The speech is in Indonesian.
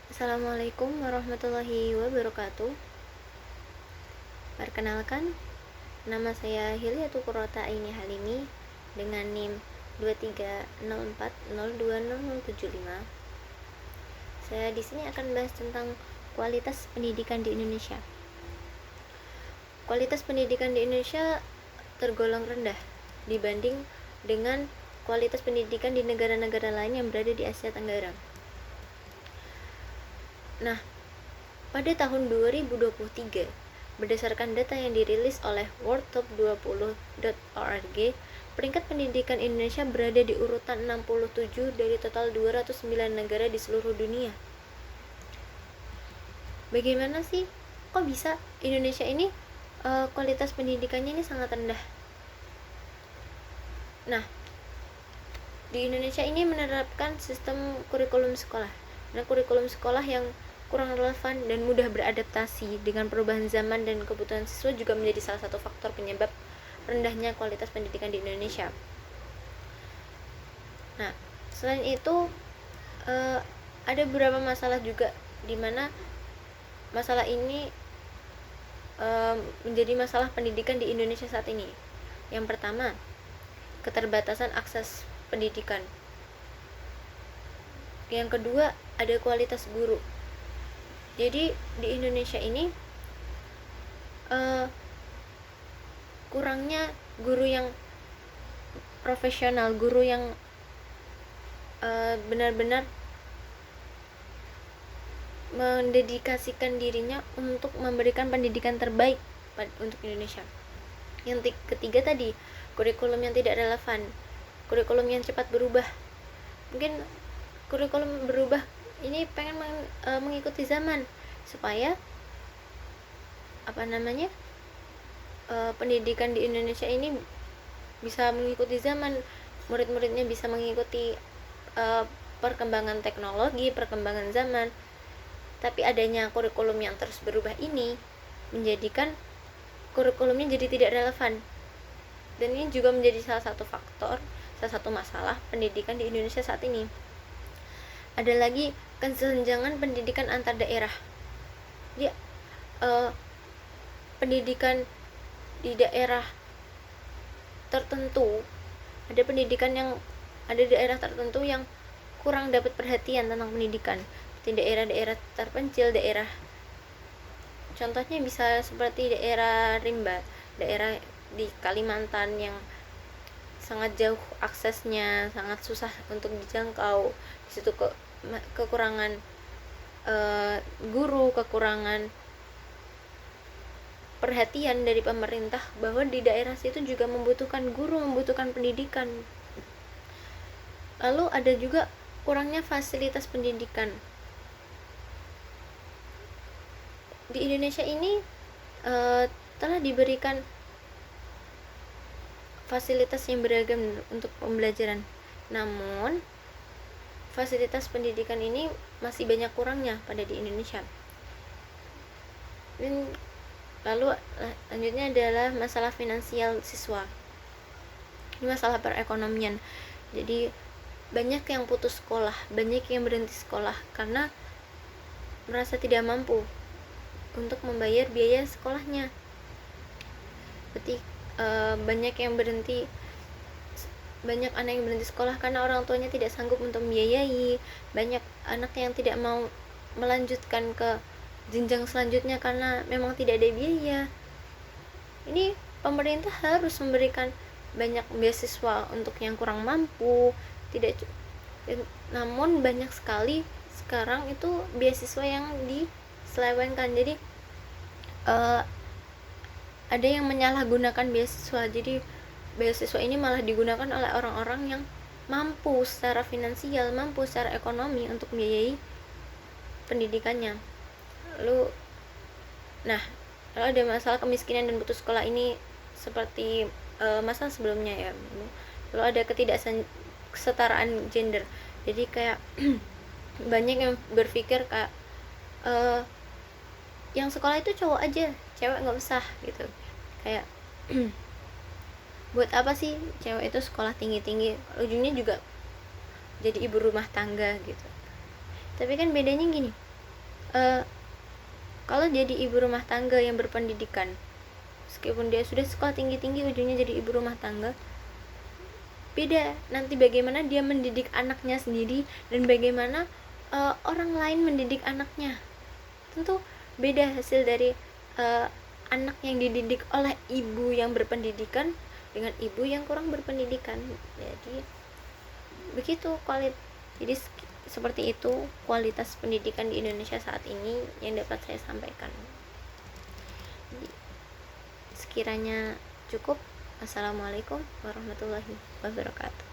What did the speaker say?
Assalamualaikum warahmatullahi wabarakatuh. Perkenalkan, nama saya Hilyatul Qurrata Aini Halimi dengan NIM 2304020075. Saya di sini akan bahas tentang kualitas pendidikan di Indonesia. Kualitas pendidikan di Indonesia tergolong rendah dibanding dengan kualitas pendidikan di negara-negara lain yang berada di Asia Tenggara. Nah, pada tahun 2023, berdasarkan data yang dirilis oleh worldtop20.org, peringkat pendidikan Indonesia berada di urutan 67 dari total 209 negara di seluruh dunia. Bagaimana sih? Kok bisa Indonesia ini kualitas pendidikannya ini sangat rendah? Nah, di Indonesia ini menerapkan sistem kurikulum sekolah. Nah, kurikulum sekolah yang kurang relevan dan mudah beradaptasi dengan perubahan zaman dan kebutuhan siswa juga menjadi salah satu faktor penyebab rendahnya kualitas pendidikan di Indonesia. Nah, selain itu ada beberapa masalah juga di mana masalah ini menjadi masalah pendidikan di Indonesia saat ini. Yang pertama, keterbatasan akses pendidikan. Yang kedua, ada kualitas guru. Jadi di Indonesia ini kurangnya guru yang profesional, guru yang benar-benar mendedikasikan dirinya untuk memberikan pendidikan terbaik untuk Indonesia. Yang ketiga tadi, kurikulum yang tidak relevan, kurikulum yang cepat berubah. Mungkin kurikulum berubah ini pengen mengikuti zaman supaya pendidikan di Indonesia ini bisa mengikuti zaman, murid-muridnya bisa mengikuti perkembangan teknologi, perkembangan zaman. Tapi adanya kurikulum yang terus berubah ini menjadikan kurikulumnya jadi tidak relevan, dan ini juga menjadi salah satu faktor, salah satu masalah pendidikan di Indonesia saat ini. Ada lagi kesenjangan pendidikan antar daerah. Dia pendidikan di daerah tertentu, ada daerah tertentu yang kurang dapat perhatian tentang pendidikan. Di daerah-daerah terpencil, contohnya bisa seperti daerah Rimba, daerah di Kalimantan yang sangat jauh aksesnya, sangat susah untuk dijangkau. Di situ kekurangan guru, kekurangan perhatian dari pemerintah bahwa di daerah situ juga membutuhkan guru, membutuhkan pendidikan. Lalu ada juga kurangnya fasilitas pendidikan. Di Indonesia ini telah diberikan fasilitas yang beragam untuk pembelajaran, namun fasilitas pendidikan ini masih banyak kurangnya pada di Indonesia. Dan lalu lanjutnya adalah masalah finansial siswa. Ini masalah perekonomian. Jadi banyak yang putus sekolah, banyak yang berhenti sekolah karena merasa tidak mampu untuk membayar biaya sekolahnya. Berarti banyak anak yang berhenti sekolah karena orang tuanya tidak sanggup untuk membiayai. Banyak anak yang tidak mau melanjutkan ke jenjang selanjutnya karena memang tidak ada biaya. Ini pemerintah harus memberikan banyak beasiswa untuk yang kurang mampu. Namun banyak sekali sekarang itu beasiswa yang diselewengkan. Jadi ada yang menyalahgunakan beasiswa. Jadi beasiswa ini malah digunakan oleh orang-orang yang mampu secara finansial, mampu secara ekonomi untuk membiayai pendidikannya. Lalu ada masalah kemiskinan dan putus sekolah ini seperti masalah sebelumnya ya. Lalu ada ketidaksetaraan gender. Jadi kayak banyak yang berpikir kayak yang sekolah itu cowok aja, cewek nggak usah gitu. Kayak buat apa sih cewek itu sekolah tinggi-tinggi, ujungnya juga jadi ibu rumah tangga gitu. Tapi kan bedanya gini, Kalau jadi ibu rumah tangga yang berpendidikan, meskipun dia sudah sekolah tinggi-tinggi, ujungnya jadi ibu rumah tangga, beda nanti bagaimana dia mendidik anaknya sendiri dan bagaimana orang lain mendidik anaknya. Tentu beda hasil dari anak yang dididik oleh ibu yang berpendidikan dengan ibu yang kurang berpendidikan. Jadi begitu jadi seperti itu kualitas pendidikan di Indonesia saat ini yang dapat saya sampaikan. Sekiranya cukup. Assalamualaikum warahmatullahi wabarakatuh.